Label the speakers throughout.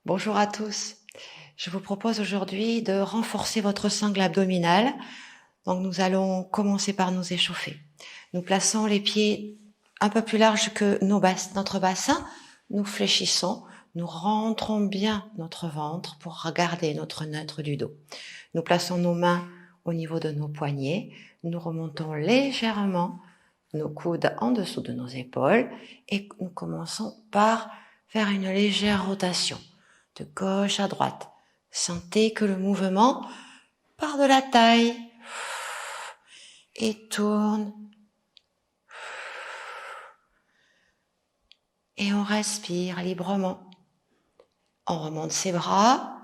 Speaker 1: Bonjour à tous. Je vous propose aujourd'hui de renforcer votre sangle abdominale. Donc nous allons commencer par nous échauffer. Nous plaçons les pieds un peu plus larges que notre bassin. Nous fléchissons. Nous rentrons bien notre ventre pour regarder notre neutre du dos. Nous plaçons nos mains au niveau de nos poignets. Nous remontons légèrement nos coudes en dessous de nos épaules et nous commençons par faire une légère rotation de gauche à droite. Sentez que le mouvement part de la taille et tourne. Et on respire librement. On remonte ses bras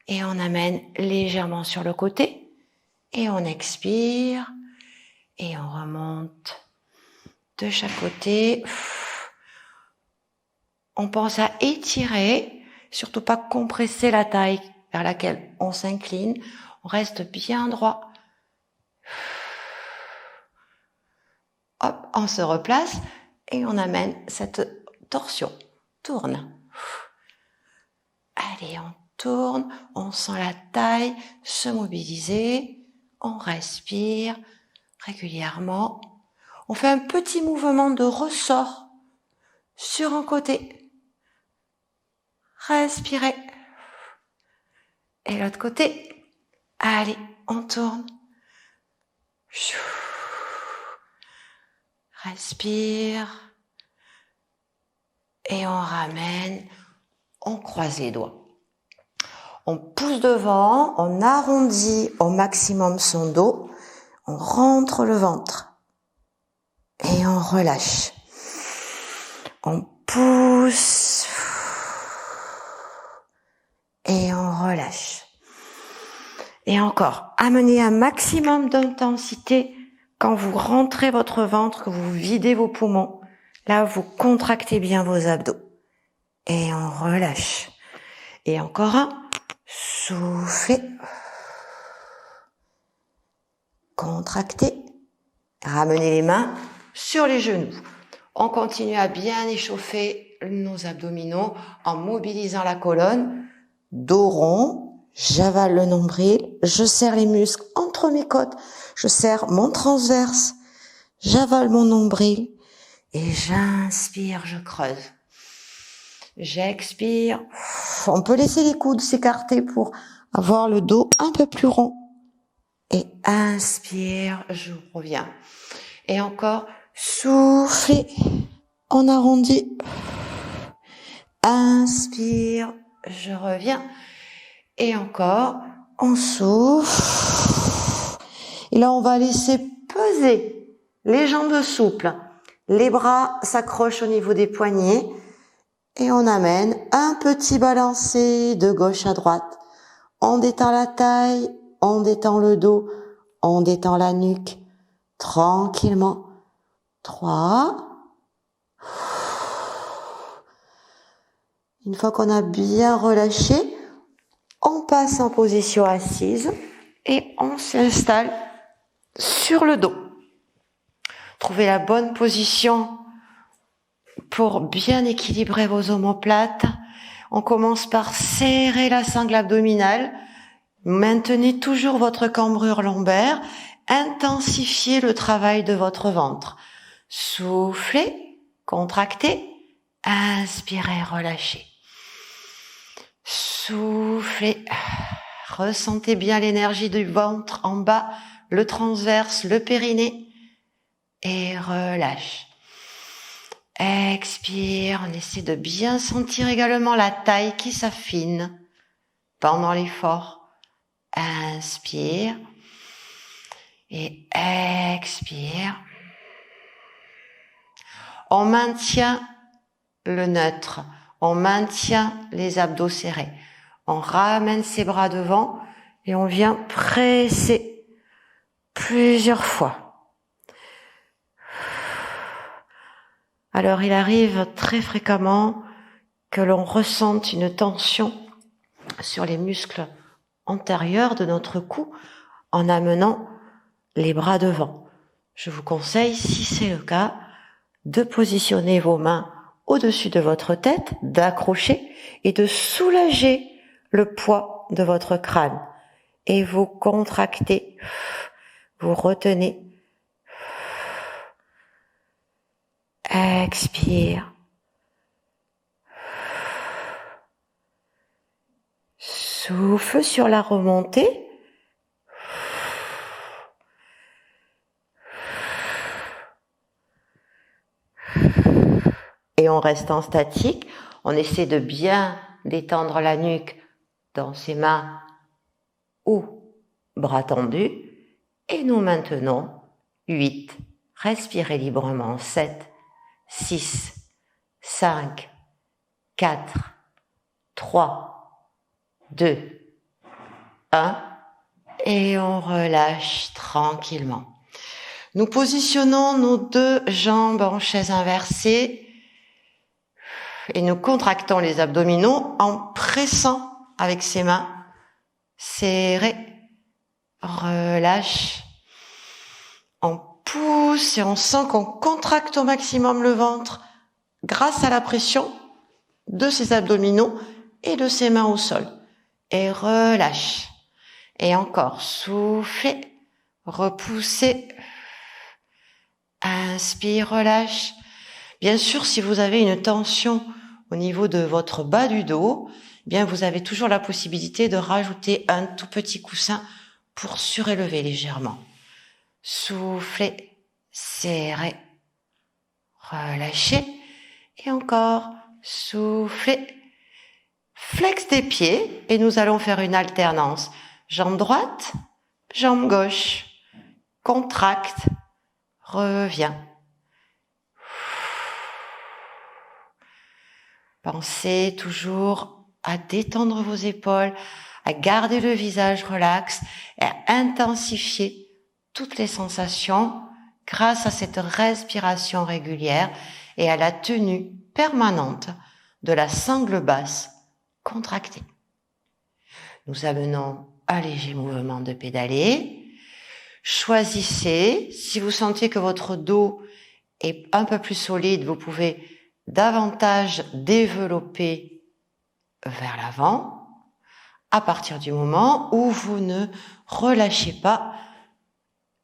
Speaker 1: et on amène légèrement sur le côté. Et on expire et on remonte de chaque côté. On pense à étirer, surtout pas compresser la taille vers laquelle on s'incline. On reste bien droit. Hop, on se replace et on amène cette torsion. Tourne. Allez, on tourne, on sent la taille se mobiliser. On respire régulièrement. On fait un petit mouvement de ressort sur un côté. Respirez. Et l'autre côté. Allez, on tourne. Respire. Et on ramène. On croise les doigts. On pousse devant, on arrondit au maximum son dos. On rentre le ventre. Et on relâche. On pousse. Et on relâche. Et encore, amenez un maximum d'intensité quand vous rentrez votre ventre, que vous videz vos poumons. Là, vous contractez bien vos abdos. Et on relâche. Et encore un. Soufflez. Contractez. Ramenez les mains sur les genoux. On continue à bien échauffer nos abdominaux en mobilisant la colonne. Dos rond, j'avale le nombril, je serre les muscles entre mes côtes, je serre mon transverse, j'avale mon nombril et j'inspire, je creuse. J'expire. On peut laisser les coudes s'écarter pour avoir le dos un peu plus rond. Et inspire, je reviens. Et encore, soufflez, on arrondit. Inspire, je reviens. Et encore, on souffle. Et là, on va laisser peser les jambes souples. Les bras s'accrochent au niveau des poignets. Et on amène un petit balancé de gauche à droite. On détend la taille, on détend le dos, on détend la nuque. Tranquillement. 3. Une fois qu'on a bien relâché, on passe en position assise et on s'installe sur le dos. Trouvez la bonne position pour bien équilibrer vos omoplates. On commence par serrer la sangle abdominale. Maintenez toujours votre cambrure lombaire. Intensifiez le travail de votre ventre. Soufflez, contractez, inspirez, relâchez. Soufflez, ressentez bien l'énergie du ventre en bas, le transverse, le périnée et relâche. Expire, on essaie de bien sentir également la taille qui s'affine pendant l'effort. Inspire et expire. On maintient le neutre, on maintient les abdos serrés. On ramène ses bras devant et on vient presser plusieurs fois. Alors il arrive très fréquemment que l'on ressente une tension sur les muscles antérieurs de notre cou en amenant les bras devant. Je vous conseille, si c'est le cas, de positionner vos mains au-dessus de votre tête, d'accrocher et de soulager le poids de votre crâne. Et vous contractez, vous retenez. Expire. Souffle sur la remontée. Et on reste en statique. On essaie de bien détendre la nuque dans ses mains ou bras tendus. Et nous maintenons 8. Respirez librement. 7, 6, 5, 4, 3, 2, 1. Et on relâche tranquillement. Nous positionnons nos 2 jambes en chaise inversée et nous contractons les abdominaux en pressant avec ses mains. Serrez, relâche. On pousse et on sent qu'on contracte au maximum le ventre grâce à la pression de ses abdominaux et de ses mains au sol. Et relâche. Et encore, soufflez, repoussez. Inspire, relâche. Bien sûr, si vous avez une tension au niveau de votre bas du dos, bien vous avez toujours la possibilité de rajouter un tout petit coussin pour surélever légèrement. Soufflez, serrez, relâchez et encore, soufflez. Flex des pieds et nous allons faire une alternance. Jambe droite, jambe gauche. Contracte, reviens. Pensez toujours à détendre vos épaules, à garder le visage relax et à intensifier toutes les sensations grâce à cette respiration régulière et à la tenue permanente de la sangle basse contractée. Nous amenons un léger mouvement de pédalier. Choisissez, si vous sentez que votre dos est un peu plus solide, vous pouvez davantage développer vers l'avant à partir du moment où vous ne relâchez pas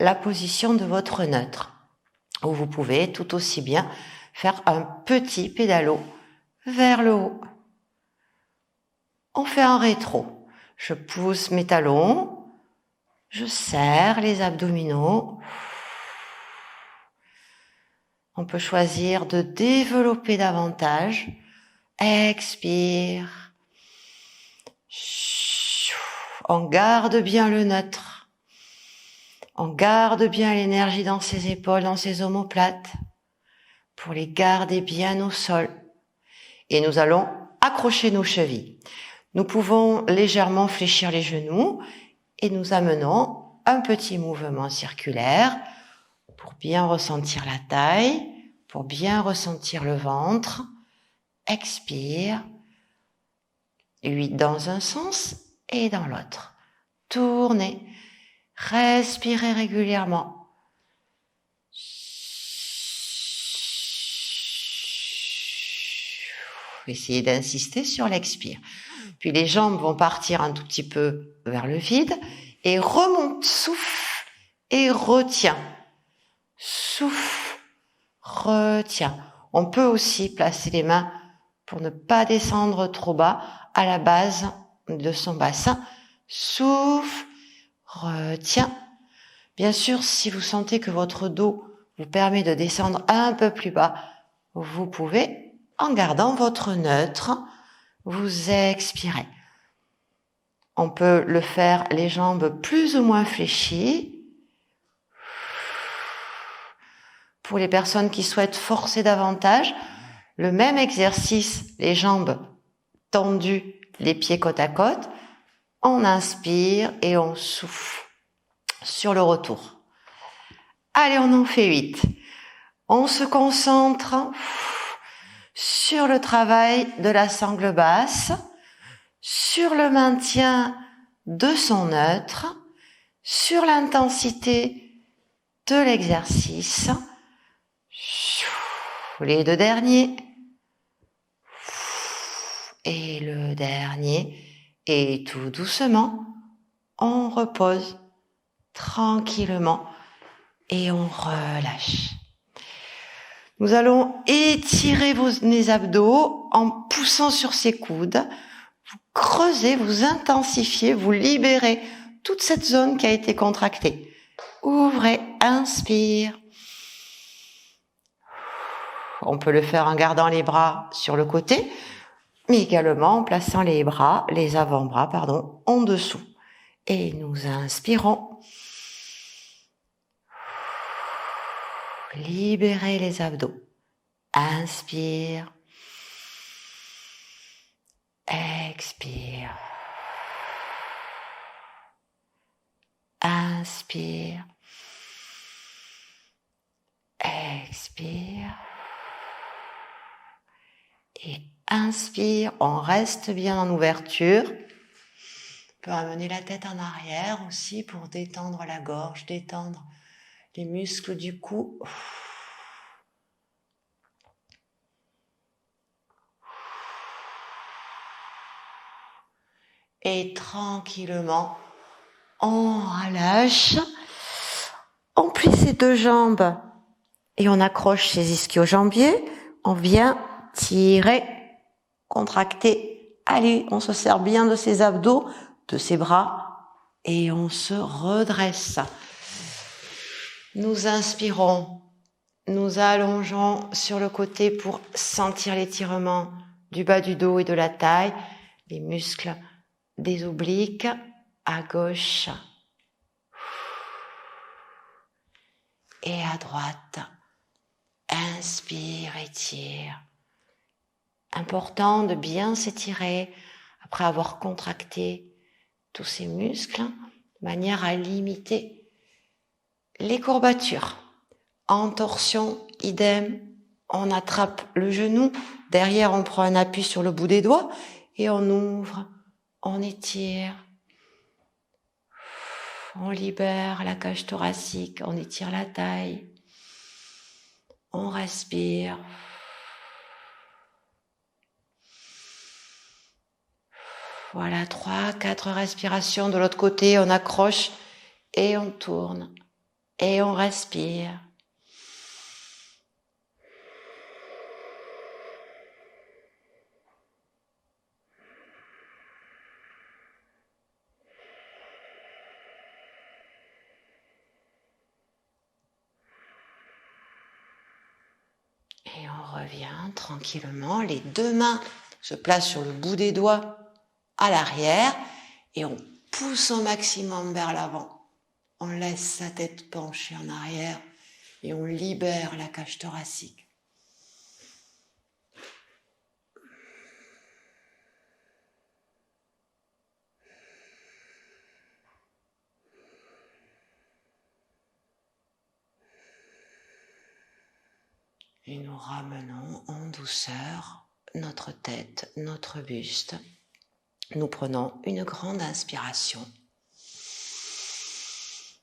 Speaker 1: la position de votre neutre, où vous pouvez tout aussi bien faire un petit pédalo vers le haut. On fait un rétro. Je pousse mes talons, je serre les abdominaux. On peut choisir de développer davantage. Expire. On garde bien le neutre. On garde bien l'énergie dans ses épaules, dans ses omoplates, pour les garder bien au sol. Et nous allons accrocher nos chevilles. Nous pouvons légèrement fléchir les genoux et nous amenons un petit mouvement circulaire pour bien ressentir la taille, pour bien ressentir le ventre. Expire. 8 dans un sens et dans l'autre. Tournez. Respirez régulièrement. Essayez d'insister sur l'expire. Puis les jambes vont partir un tout petit peu vers le vide et remonte, souffle et retiens. Souffle, retiens. On peut aussi placer les mains pour ne pas descendre trop bas à la base de son bassin. Souffle, retiens. Bien sûr, si vous sentez que votre dos vous permet de descendre un peu plus bas, vous pouvez, en gardant votre neutre, vous expirez. On peut le faire les jambes plus ou moins fléchies. Pour les personnes qui souhaitent forcer davantage, le même exercice, les jambes tendues, les pieds côte à côte. On inspire et on souffle sur le retour. Allez, on en fait 8. On se concentre sur le travail de la sangle basse, sur le maintien de son neutre, sur l'intensité de l'exercice. Les 2 derniers. Et le dernier. Et tout doucement, on repose tranquillement et on relâche. Nous allons étirer les abdos en poussant sur ses coudes. Vous creusez, vous intensifiez, vous libérez toute cette zone qui a été contractée. Ouvrez, inspire. On peut le faire en gardant les bras sur le côté, mais également en plaçant les avant-bras, en dessous. Et nous inspirons. Libérez les abdos. Inspire. Expire. Inspire. Expire. Et inspire. On reste bien en ouverture. On peut amener la tête en arrière aussi pour détendre la gorge, détendre les muscles du cou. Et tranquillement, on relâche. On plie ses deux jambes et on accroche ses ischio-jambiers. On vient tirer, contracter. Allez, on se sert bien de ses abdos, de ses bras et on se redresse. Nous inspirons, nous allongeons sur le côté pour sentir l'étirement du bas du dos et de la taille, les muscles des obliques à gauche et à droite. Inspire, étire. Important de bien s'étirer après avoir contracté tous ces muscles de manière à limiter les courbatures. En torsion, idem, on attrape le genou. Derrière, on prend un appui sur le bout des doigts et on ouvre, on étire. On libère la cage thoracique, on étire la taille. On respire. Voilà, 3-4 respirations de l'autre côté. On accroche et on tourne. Et on respire. Et on revient tranquillement. Les deux mains se placent sur le bout des doigts à l'arrière et on pousse au maximum vers l'avant. On laisse sa tête penchée en arrière et on libère la cage thoracique. Et nous ramenons en douceur notre tête, notre buste. Nous prenons une grande inspiration.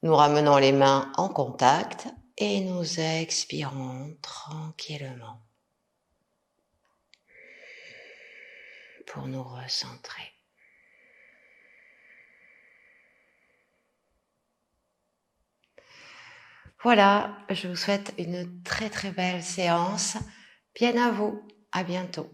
Speaker 1: Nous ramenons les mains en contact et nous expirons tranquillement pour nous recentrer. Voilà, je vous souhaite une très très belle séance. Bien à vous, à bientôt.